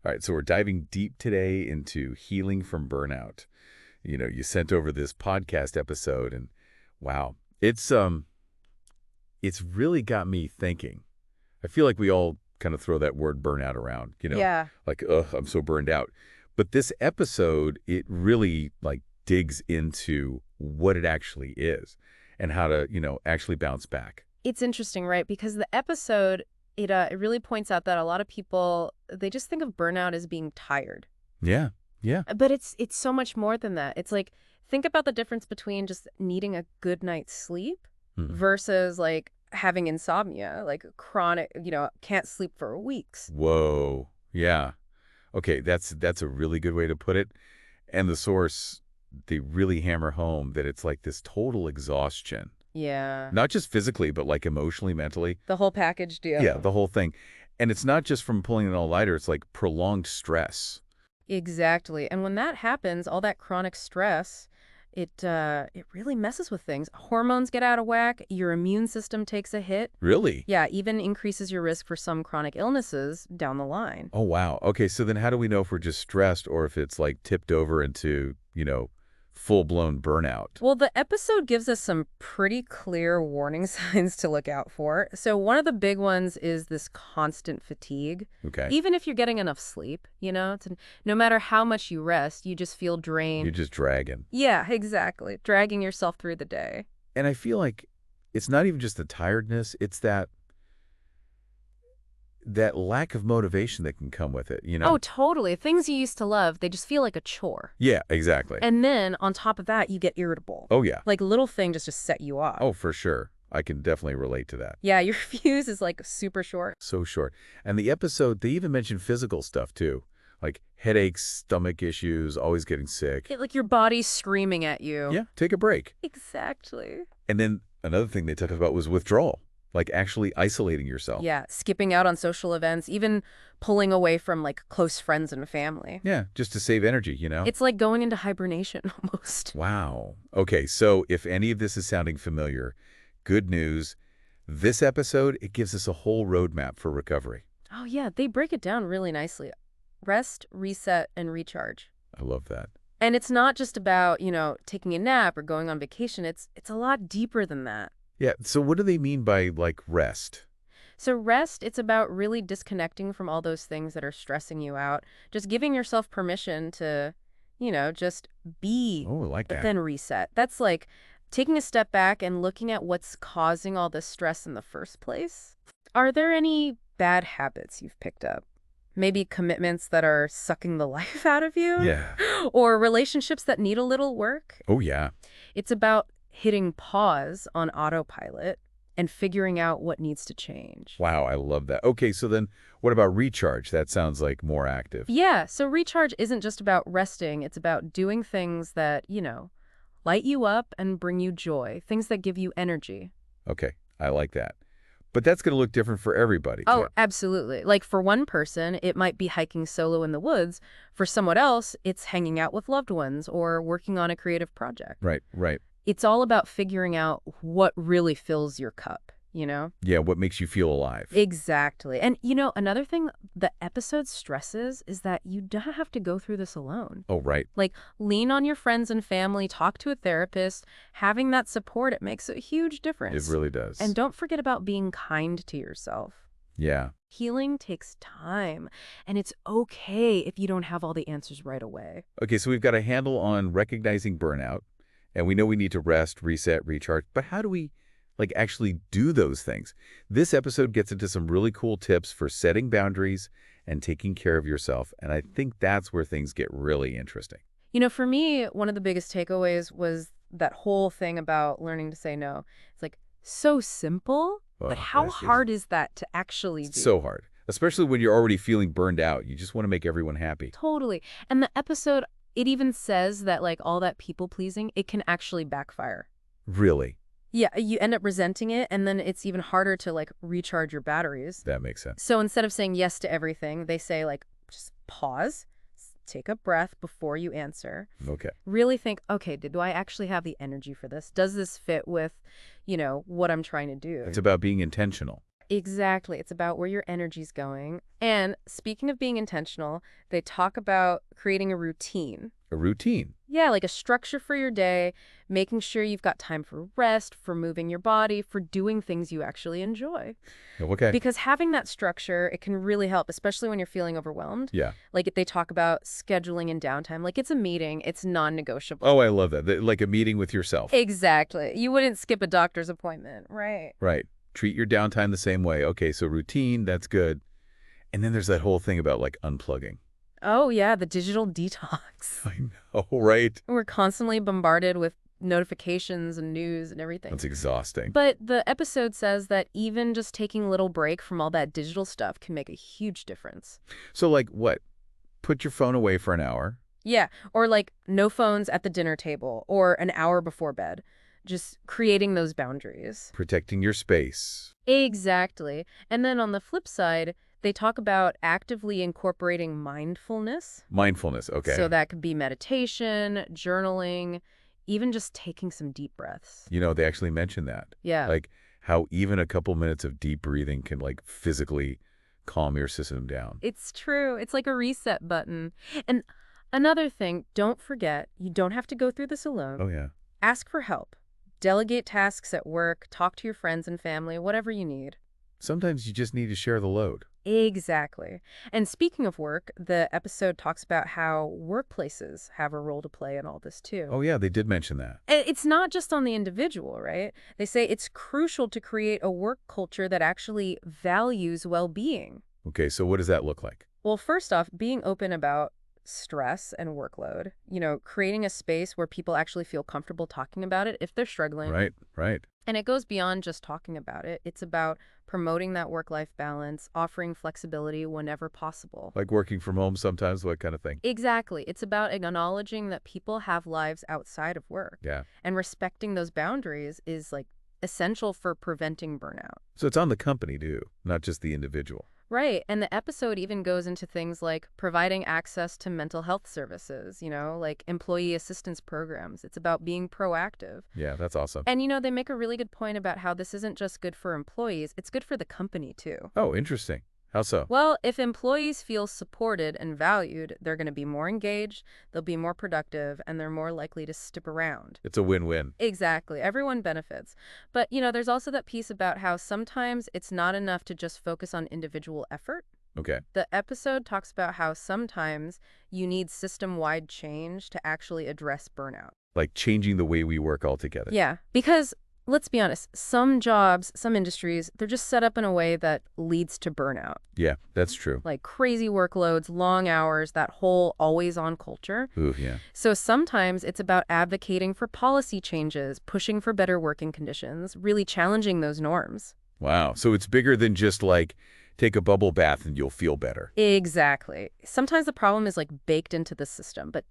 All right, so we're diving deep today into healing from burnout. You sent over this podcast episode and wow, it's really got me thinking. I feel like we all kind of throw that word burnout around, Yeah. like, ugh, I'm so burned out. But this episode, it really like digs into what it actually is and how to, actually bounce back. It's interesting, right? Because the episode, it really points out that a lot of people, they just think of burnout as being tired. Yeah. Yeah. But it's so much more than that. It's like, think about the difference between just needing a good night's sleep Mhm. versus like having insomnia, like chronic, can't sleep for weeks. Whoa. Yeah. Okay, that's a really good way to put it. And the source, they really hammer home that it's like this total exhaustion. Yeah. Not just physically, but like emotionally, mentally. The whole package deal. Yeah, the whole thing. And it's not just from pulling an all-nighter, it's like prolonged stress. Exactly. And when that happens, all that chronic stress, it really messes with things. Hormones get out of whack, your immune system takes a hit. Really? Yeah, even increases your risk for some chronic illnesses down the line. Oh, wow. Okay, so then how do we know if we're just stressed or if it's like tipped over into, full-blown burnout? Well, the episode gives us some pretty clear warning signs to look out for. So one of the big ones is this constant fatigue. Okay. Even if you're getting enough sleep, no matter how much you rest, you just feel You're drained. just dragging. Yeah, exactly. Dragging yourself through the day. And I feel like it's not even just the tiredness, it's that lack of motivation that can come with it, Oh, totally. Things you used to love, they just feel like a chore. Yeah, exactly. And then on top of that, you get irritable. Oh, yeah. Like little thing just to set you off. Oh, for sure. I can definitely relate to that. Yeah, your fuse is like super short. So short. And the episode, they even mention physical stuff, too. Like headaches, stomach issues, always getting sick. Like your body's screaming at you. Yeah, take a break. Exactly. And then another thing they talked about was withdrawal, like actually isolating yourself. Yeah, skipping out on social events, even pulling away from like close friends and family. Yeah, just to save energy, It's like going into hibernation almost. Wow. Okay, so if any of this is sounding familiar, good news. This episode, it gives us a whole roadmap for recovery. Oh yeah, they break it down really nicely. Rest, reset, and recharge. I love that. And it's not just about, taking a nap or going on vacation. It's a lot deeper than that. Yeah, so what do they mean by, like, rest? So rest, it's about really disconnecting from all those things that are stressing you out. Just giving yourself permission to, just be, Oh, I like but that. then reset. That's like taking a step back and looking at what's causing all this stress in the first place. Are there any bad habits you've picked up? Maybe commitments that are sucking the life out of you? Yeah. Or relationships that need a little work? Oh, yeah. It's about hitting pause on autopilot and figuring out what needs to change. Wow, I love that. Okay, so then what about recharge? That sounds like more active. Yeah, so recharge isn't just about resting. It's about doing things that, light you up and bring you joy, things that give you energy. Okay, I like that. But that's going to look different for everybody. Oh, absolutely. Like for one person, it might be hiking solo in the woods. For someone else, it's hanging out with loved ones or working on a creative project. Right, right. It's all about figuring out what really fills your cup, Yeah, what makes you feel alive. Exactly. And, another thing the episode stresses is that you don't have to go through this alone. Oh, right. Like, lean on your friends and family, talk to a therapist. Having that support, it makes a huge difference. It really does. And don't forget about being kind to yourself. Yeah. Healing takes time, and it's okay if you don't have all the answers right away. Okay, so we've got a handle on recognizing burnout, and we know we need to rest, reset, recharge, but how do we actually do those things? This episode gets into some really cool tips for setting boundaries and taking care of yourself, and I think that's where things get really interesting. For me, one of the biggest takeaways was that whole thing about learning to say no. It's like so simple, but how hard is that to actually do? It's so hard, especially when you're already feeling burned out. You just want to make everyone happy. Totally. And the episode, it even says that all that people-pleasing, it can actually backfire. Really? Yeah, you end up resenting it, and then it's even harder to recharge your batteries. That makes sense. So instead of saying yes to everything, they say just pause, take a breath before you answer. Okay. Really think, okay, do I actually have the energy for this? Does this fit with, what I'm trying to do? It's about being intentional. Exactly. It's about where your energy's going. And speaking of being intentional, they talk about creating a routine. A routine. Yeah, like a structure for your day, making sure you've got time for rest, for moving your body, for doing things you actually enjoy. Okay. Because having that structure, it can really help, especially when you're feeling overwhelmed. Yeah. Like they talk about scheduling and downtime. Like it's a meeting, it's non-negotiable. Oh, I love that. Like a meeting with yourself. Exactly. You wouldn't skip a doctor's appointment, right? Right. Treat your downtime the same way. Okay, so routine, that's good. And then there's that whole thing about like unplugging. Oh, yeah, the digital detox. I know, right? We're constantly bombarded with notifications and news and everything. That's exhausting. But the episode says that even just taking a little break from all that digital stuff can make a huge difference. So like what? Put your phone away for an hour. Yeah, or like no phones at the dinner table or an hour before bed. Just creating those boundaries. Protecting your space. Exactly. And then on the flip side, they talk about actively incorporating mindfulness. Mindfulness, okay. So that could be meditation, journaling, even just taking some deep breaths. You know, they actually mention that. Yeah. Like how even a couple minutes of deep breathing can like physically calm your system down. It's true. It's like a reset button. And another thing, don't forget, you don't have to go through this alone. Oh, yeah. Ask for help. Delegate tasks at work, talk to your friends and family, whatever you need. Sometimes you just need to share the load. Exactly. And speaking of work, the episode talks about how workplaces have a role to play in all this too. Oh, yeah, they did mention that. It's not just on the individual, right? They say it's crucial to create a work culture that actually values well-being. Okay, so what does that look like? Well, first off, being open about stress and workload, creating a space where people actually feel comfortable talking about it if they're struggling. Right, right. And it goes beyond just talking about it. It's about promoting that work-life balance, offering flexibility whenever possible. Like working from home sometimes, what kind of thing? Exactly. It's about acknowledging that people have lives outside of work. Yeah. And respecting those boundaries is like essential for preventing burnout. So it's on the company too, not just the individual. Right. And the episode even goes into things like providing access to mental health services, like employee assistance programs. It's about being proactive. Yeah, that's awesome. And, they make a really good point about how this isn't just good for employees, it's good for the company, too. Oh, interesting. How so? Well, if employees feel supported and valued, they're going to be more engaged, they'll be more productive, and they're more likely to stick around. It's a win-win. Exactly. Everyone benefits. But, there's also that piece about how sometimes it's not enough to just focus on individual effort. Okay. The episode talks about how sometimes you need system-wide change to actually address burnout. Like changing the way we work altogether. Yeah, because let's be honest, some jobs, some industries, they're just set up in a way that leads to burnout. Yeah, that's true. Like crazy workloads, long hours, that whole always-on culture. Ooh, yeah. So sometimes it's about advocating for policy changes, pushing for better working conditions, really challenging those norms. Wow. So it's bigger than just like take a bubble bath and you'll feel better. Exactly. Sometimes the problem is like baked into the system, but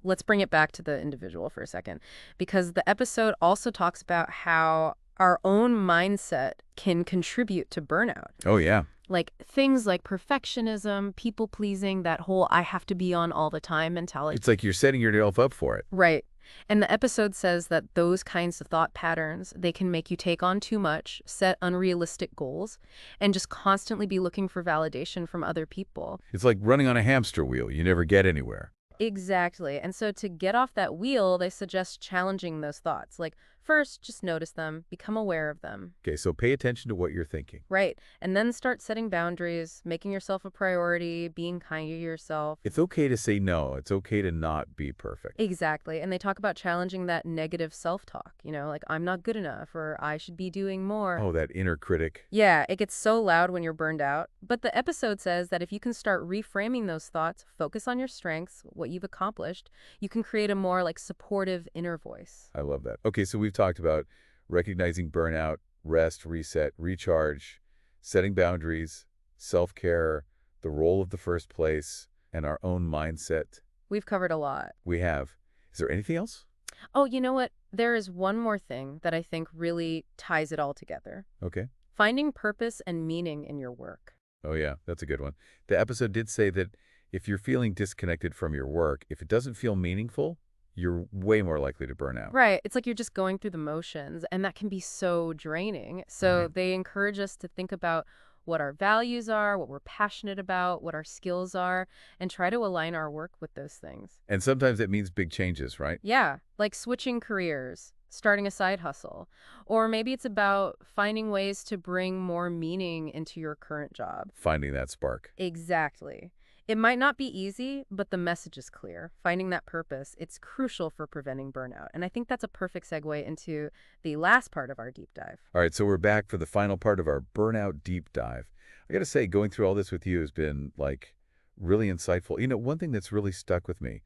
let's bring it back to the individual for a second, because the episode also talks about how our own mindset can contribute to burnout. Oh, yeah. Like things like perfectionism, people-pleasing, that whole I have to be on all the time mentality. It's like you're setting yourself up for it. Right. And the episode says that those kinds of thought patterns, they can make you take on too much, set unrealistic goals, and just constantly be looking for validation from other people. It's like running on a hamster wheel. You never get anywhere. Exactly. And so to get off that wheel, they suggest challenging those thoughts. Like, first, just notice them, become aware of them. Okay, so pay attention to what you're thinking. Right. And then start setting boundaries, making yourself a priority, being kind to yourself. It's okay to say no. It's okay to not be perfect. Exactly. And they talk about challenging that negative self-talk, like I'm not good enough or I should be doing more. Oh, that inner critic. Yeah, it gets so loud when you're burned out. But the episode says that if you can start reframing those thoughts, focus on your strengths, what you've accomplished, you can create a more like supportive inner voice. I love that. Okay, so we've talked about recognizing burnout, rest, reset, recharge, setting boundaries, self-care, the role of the first place, and our own mindset. We've covered a lot. We have. Is there anything else? Oh, you know what? There is one more thing that I think really ties it all together. Okay. Finding purpose and meaning in your work. Oh, yeah, that's a good one. The episode did say that if you're feeling disconnected from your work, if it doesn't feel meaningful, you're way more likely to burn out. Right. It's like you're just going through the motions, and that can be so draining. So they encourage us to think about what our values are, what we're passionate about, what our skills are, and try to align our work with those things. And sometimes it means big changes, right? Yeah, like switching careers, starting a side hustle, or maybe it's about finding ways to bring more meaning into your current job. Finding that spark. Exactly. It might not be easy, but the message is clear. Finding that purpose, it's crucial for preventing burnout. And I think that's a perfect segue into the last part of our deep dive. All right, so we're back for the final part of our burnout deep dive. I got to say, going through all this with you has been like really insightful. One thing that's really stuck with me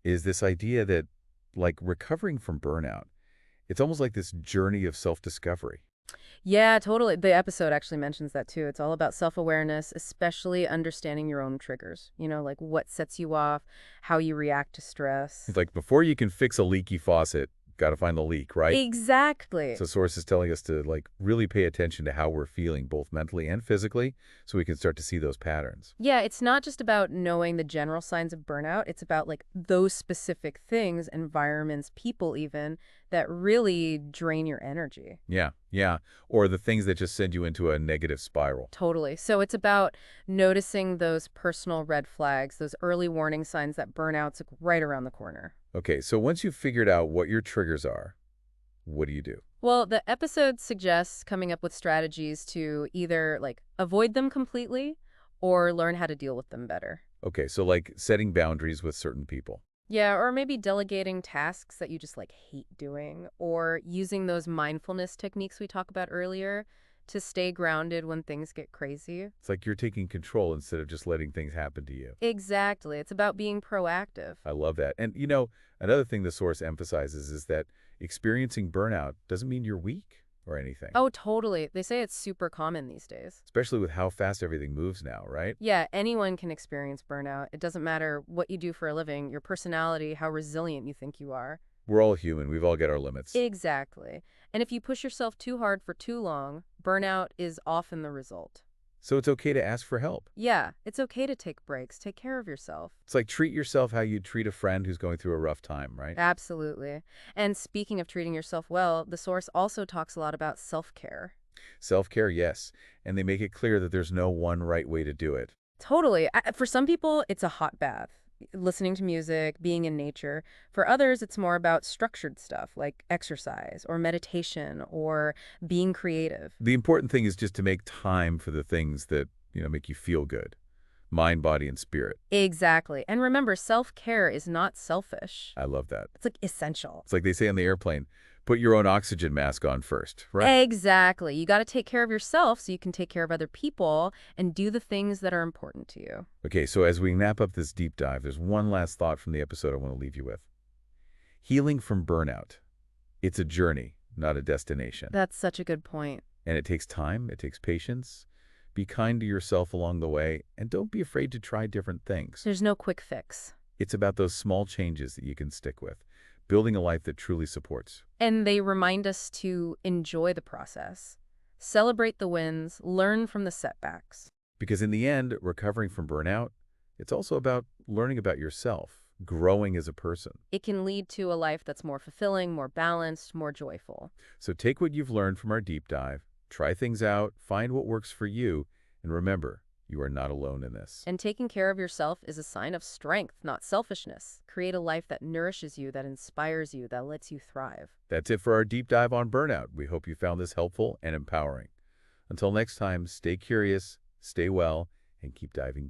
is this idea that like recovering from burnout, it's almost like this journey of self-discovery. Yeah, totally. The episode actually mentions that too. It's all about self-awareness, especially understanding your own triggers. Like what sets you off, how you react to stress. It's like before you can fix a leaky faucet, got to find the leak, right? Exactly. So Source is telling us to like really pay attention to how we're feeling both mentally and physically so we can start to see those patterns. Yeah, it's not just about knowing the general signs of burnout. It's about like those specific things, environments, people even, that really drain your energy. Yeah, yeah. Or the things that just send you into a negative spiral. Totally. So it's about noticing those personal red flags, those early warning signs that burnout's like right around the corner. Okay, so once you've figured out what your triggers are, what do you do? Well, the episode suggests coming up with strategies to either like avoid them completely or learn how to deal with them better. Okay, so like setting boundaries with certain people. Yeah, or maybe delegating tasks that you just like hate doing, or using those mindfulness techniques we talked about earlier to stay grounded when things get crazy. It's like you're taking control instead of just letting things happen to you. Exactly. It's about being proactive. I love that. And another thing the source emphasizes is that experiencing burnout doesn't mean you're weak or anything, Oh, totally. They say it's super common these days. especially with how fast everything moves now, right? Yeah, anyone can experience burnout. It doesn't matter what you do for a living, your personality, how resilient you think you are. We're all human. We've all got our limits. Exactly. And if you push yourself too hard for too long, burnout is often the result. So it's okay to ask for help. Yeah, it's okay to take breaks. Take care of yourself. It's like treat yourself how you'd treat a friend who's going through a rough time, right? Absolutely. And speaking of treating yourself well, the source also talks a lot about self-care. Self-care, yes. And they make it clear that there's no one right way to do it. Totally. For some people, it's a hot bath. Listening to music, being in nature. For others, it's more about structured stuff like exercise or meditation or being creative. The important thing is just to make time for the things that, make you feel good. Mind, body, and spirit. Exactly. And remember, self-care is not selfish. I love that. It's like essential. It's like they say on the airplane, put your own oxygen mask on first, right? Exactly. You got to take care of yourself so you can take care of other people and do the things that are important to you. Okay, so as we wrap up this deep dive, there's one last thought from the episode I want to leave you with. Healing from burnout. It's a journey, not a destination. That's such a good point. And it takes time, it takes patience. Be kind to yourself along the way, and don't be afraid to try different things. There's no quick fix. It's about those small changes that you can stick with, building a life that truly supports. And they remind us to enjoy the process, celebrate the wins, learn from the setbacks. Because in the end, recovering from burnout, it's also about learning about yourself, growing as a person. It can lead to a life that's more fulfilling, more balanced, more joyful. So take what you've learned from our deep dive, try things out, find what works for you, and remember, you are not alone in this. And taking care of yourself is a sign of strength, not selfishness. Create a life that nourishes you, that inspires you, that lets you thrive. That's it for our deep dive on burnout. We hope you found this helpful and empowering. Until next time, stay curious, stay well, and keep diving deep.